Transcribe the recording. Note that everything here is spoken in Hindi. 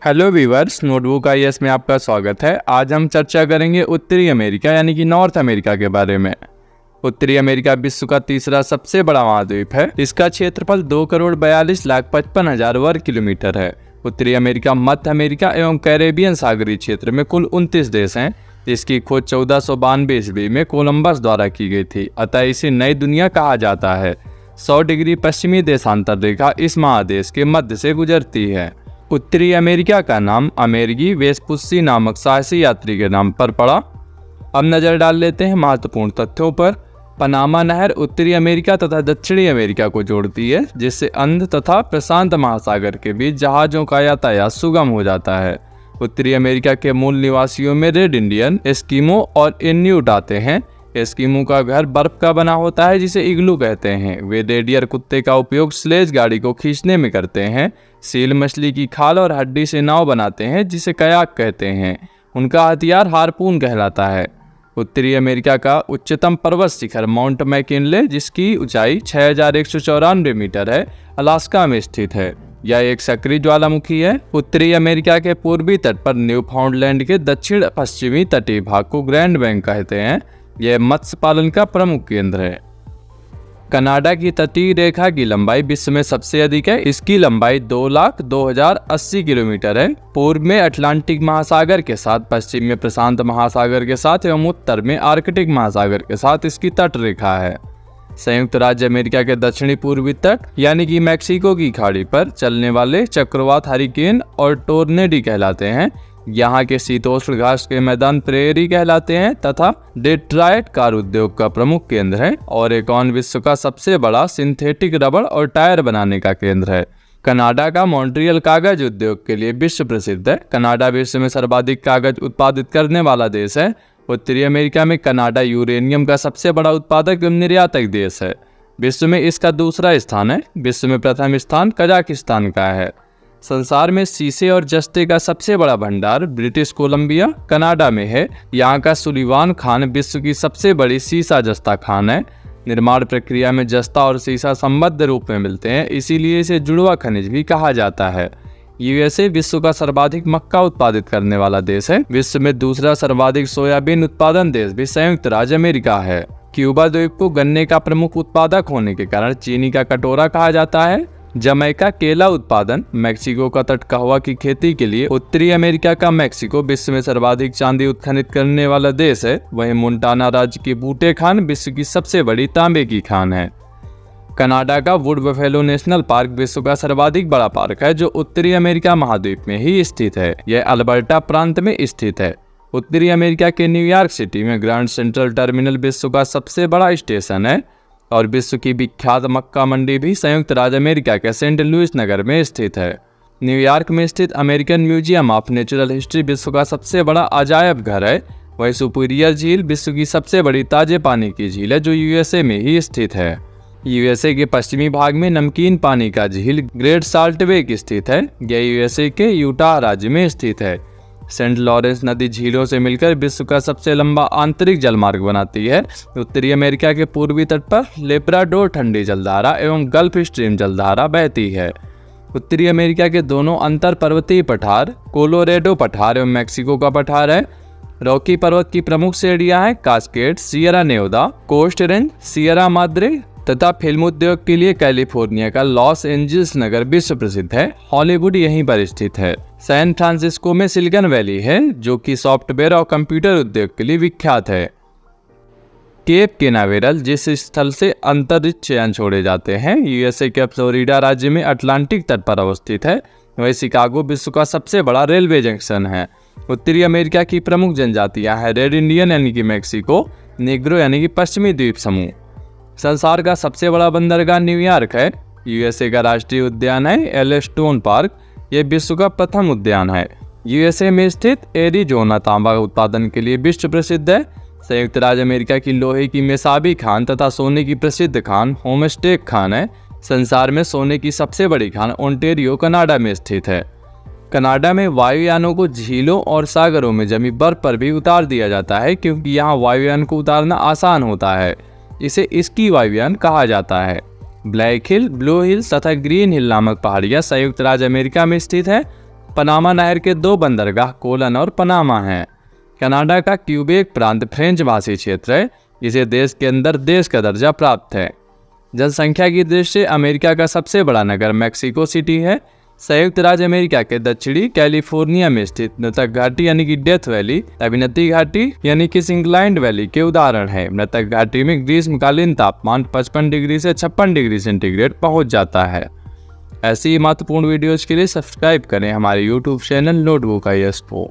हेलो वीवर्स, नोटबुक आईएएस में आपका स्वागत है। आज हम चर्चा करेंगे उत्तरी अमेरिका यानी कि नॉर्थ अमेरिका के बारे में। उत्तरी अमेरिका विश्व का तीसरा सबसे बड़ा महाद्वीप है। इसका क्षेत्रफल 2,42,55,000 वर्ग किलोमीटर है। उत्तरी अमेरिका, मध्य अमेरिका एवं कैरेबियन सागरीय क्षेत्र में कुल 29 देश हैं। इसकी खोज 1492 ईस्वी में कोलंबस द्वारा की गई थी, अतः इसे नई दुनिया कहा जाता है। 100 डिग्री पश्चिमी देशांतर रेखा इस महादेश के मध्य से गुजरती है। उत्तरी अमेरिका का नाम अमेरिकी वेस्पुस्सी नामक साहसी यात्री के नाम पर पड़ा। अब नजर डाल लेते हैं महत्वपूर्ण तथ्यों पर। पनामा नहर उत्तरी अमेरिका तथा दक्षिणी अमेरिका को जोड़ती है, जिससे अंध तथा प्रशांत महासागर के बीच जहाजों का यातायात सुगम हो जाता है। उत्तरी अमेरिका के मूल निवासियों में रेड इंडियन, एस्किमो और इन्यूट आते हैं। एस्किमो का घर बर्फ का बना होता है, जिसे इग्लू कहते हैं। वे रेडियर कुत्ते का उपयोग स्लेज गाड़ी को खींचने में करते हैं। सील मछली की खाल और हड्डी से नाव बनाते हैं, जिसे कयाक कहते हैं। उनका हथियार हार्पून कहलाता है। उत्तरी अमेरिका का उच्चतम पर्वत शिखर माउंट मैकिनले, जिसकी ऊंचाई 6,194 मीटर है, अलास्का में स्थित है। यह एक सक्रिय ज्वालामुखी है। उत्तरी अमेरिका के पूर्वी तट पर न्यूफाउंडलैंड के दक्षिण पश्चिमी तटीय भाग को ग्रैंड बैंक कहते हैं। यह मत्स्य पालन का प्रमुख केंद्र है। कनाडा की तटीय रेखा की लंबाई विश्व में सबसे अधिक है। इसकी लंबाई 2,02,080 किलोमीटर है। पूर्व में अटलांटिक महासागर के साथ, पश्चिम में प्रशांत महासागर के साथ एवं उत्तर में आर्कटिक महासागर के साथ इसकी तट रेखा है। संयुक्त राज्य अमेरिका के दक्षिणी पूर्वी तट यानी कि मैक्सिको की खाड़ी पर चलने वाले चक्रवात हरिकेन और टोर्नेडो कहलाते हैं। यहाँ के शीतोष्ण घास के मैदान प्रेरी कहलाते हैं तथा डेट्रॉयट कार उद्योग का प्रमुख केंद्र है। ओरेगॉन विश्व का सबसे बड़ा सिंथेटिक रबड़ और टायर बनाने का केंद्र है। कनाडा का मॉन्ट्रियल कागज उद्योग के लिए विश्व प्रसिद्ध है। कनाडा विश्व में सर्वाधिक कागज उत्पादित करने वाला देश है। उत्तरी अमेरिका में कनाडा यूरेनियम का सबसे बड़ा उत्पादक एवं निर्यातक देश है। विश्व में इसका दूसरा स्थान है। विश्व में प्रथम स्थान कजाकिस्तान का है। संसार में शीशे और जस्ते का सबसे बड़ा भंडार ब्रिटिश कोलंबिया, कनाडा में है। यहाँ का सुलिवान खान विश्व की सबसे बड़ी सीसा जस्ता खान है। निर्माण प्रक्रिया में जस्ता और सीसा संबद्ध रूप में मिलते हैं, इसीलिए इसे जुड़वा खनिज भी कहा जाता है। यूएसए विश्व का सर्वाधिक मक्का उत्पादित करने वाला देश है। विश्व में दूसरा सर्वाधिक सोयाबीन उत्पादन देश भी संयुक्त राज्य अमेरिका है। क्यूबा द्वीप को गन्ने का प्रमुख उत्पादक होने के कारण चीनी का कटोरा कहा जाता है। जमैका केला उत्पादन, मैक्सिको का तट कहवा की खेती के लिए उत्तरी अमेरिका का मैक्सिको विश्व में सर्वाधिक चांदी उत्खनित करने वाला देश है। वहीं मोन्टाना राज्य की बूटे खान विश्व की सबसे बड़ी तांबे की खान है। कनाडा का वुड बफेलो नेशनल पार्क विश्व का सर्वाधिक बड़ा पार्क है, जो उत्तरी अमेरिका महाद्वीप में ही स्थित है। यह अल्बर्टा प्रांत में स्थित है। उत्तरी अमेरिका के न्यूयॉर्क सिटी में ग्रैंड सेंट्रल टर्मिनल विश्व का सबसे बड़ा स्टेशन है और विश्व की विख्यात मक्का मंडी भी संयुक्त राज्य अमेरिका के सेंट लुइस नगर में स्थित है। न्यूयॉर्क में स्थित American museum of natural history विश्व का सबसे बड़ा अजायब घर है। वही सुपीरियर झील विश्व की सबसे बड़ी ताजे पानी की झील है, जो यूएसए में ही स्थित है। यूएसए के पश्चिमी भाग में नमकीन पानी का झील ग्रेट साल्ट लेक स्थित है। यह यूएसए के यूटाह राज्य में स्थित है। सेंट लॉरेंस नदी झीलों से मिलकर विश्व का सबसे लंबा आंतरिक जलमार्ग बनाती है। उत्तरी अमेरिका के पूर्वी तट पर लेब्राडोर ठंडी जलधारा एवं गल्फ स्ट्रीम जलधारा बहती है। उत्तरी अमेरिका के दोनों अंतर पर्वतीय पठार कोलोरेडो पठार एवं मैक्सिको का पठार है। रॉकी पर्वत की प्रमुख श्रेणियां हैं Cascade, Sierra Nevada, Coast Range, Sierra Madre तथा फिल्म उद्योग के लिए कैलिफोर्निया का लॉस एंजल्स नगर विश्व प्रसिद्ध है। हॉलीवुड यहीं पर स्थित है। सैन फ्रांसिस्को में सिलिकॉन वैली है, जो कि सॉफ्टवेयर और कंप्यूटर उद्योग के लिए विख्यात है। केप केनावेरल, जिस स्थल से अंतरिक्ष यान छोड़े जाते हैं, यूएसए के फ्लोरिडा राज्य में अटलांटिक तट पर अवस्थित है। वही शिकागो विश्व का सबसे बड़ा रेलवे जंक्शन है। उत्तरी अमेरिका की प्रमुख जनजातियां हैं रेड इंडियन यानी कि मैक्सिको, निग्रो यानी कि पश्चिमी द्वीप समूह। संसार का सबसे बड़ा बंदरगाह न्यूयॉर्क है। यूएसए का राष्ट्रीय उद्यान है येलोस्टोन पार्क। यह विश्व का प्रथम उद्यान है। यूएसए में स्थित एरिजोना तांबा उत्पादन के लिए विश्व प्रसिद्ध है। संयुक्त राज्य अमेरिका की लोहे की मेसाबी खान तथा सोने की प्रसिद्ध खान होमस्टेक खान है। संसार में सोने की सबसे बड़ी खान ओंटेरियो कनाडा में स्थित है। कनाडा में वायुयानों को झीलों और सागरों में जमी बर्फ पर भी उतार दिया जाता है, क्योंकि यहाँ वायुयान को उतारना आसान होता है। इसे स्की वायुयान कहा जाता है। ब्लैक हिल, ब्लू हिल तथा ग्रीन हिल नामक पहाड़ियाँ संयुक्त राज्य अमेरिका में स्थित है। पनामा नहर के 2 बंदरगाह कोलन और पनामा हैं। कनाडा का क्यूबेक प्रांत फ्रेंच भाषी क्षेत्र है। इसे देश के अंदर देश का दर्जा प्राप्त है। जनसंख्या की दृष्टि से अमेरिका का सबसे बड़ा नगर मैक्सिको सिटी है। संयुक्त राज्य अमेरिका के दक्षिणी कैलिफोर्निया में स्थित मृतक घाटी यानी कि डेथ वैली, अभिनति घाटी यानी कि सिंगलाइंड वैली के उदाहरण है। मृतक घाटी में ग्रीष्मकालीन तापमान 55 डिग्री से 56 डिग्री सेंटीग्रेड पहुंच जाता है। ऐसी ही महत्वपूर्ण वीडियोज के लिए सब्सक्राइब करें हमारे YouTube चैनल नोटबुक IAS को।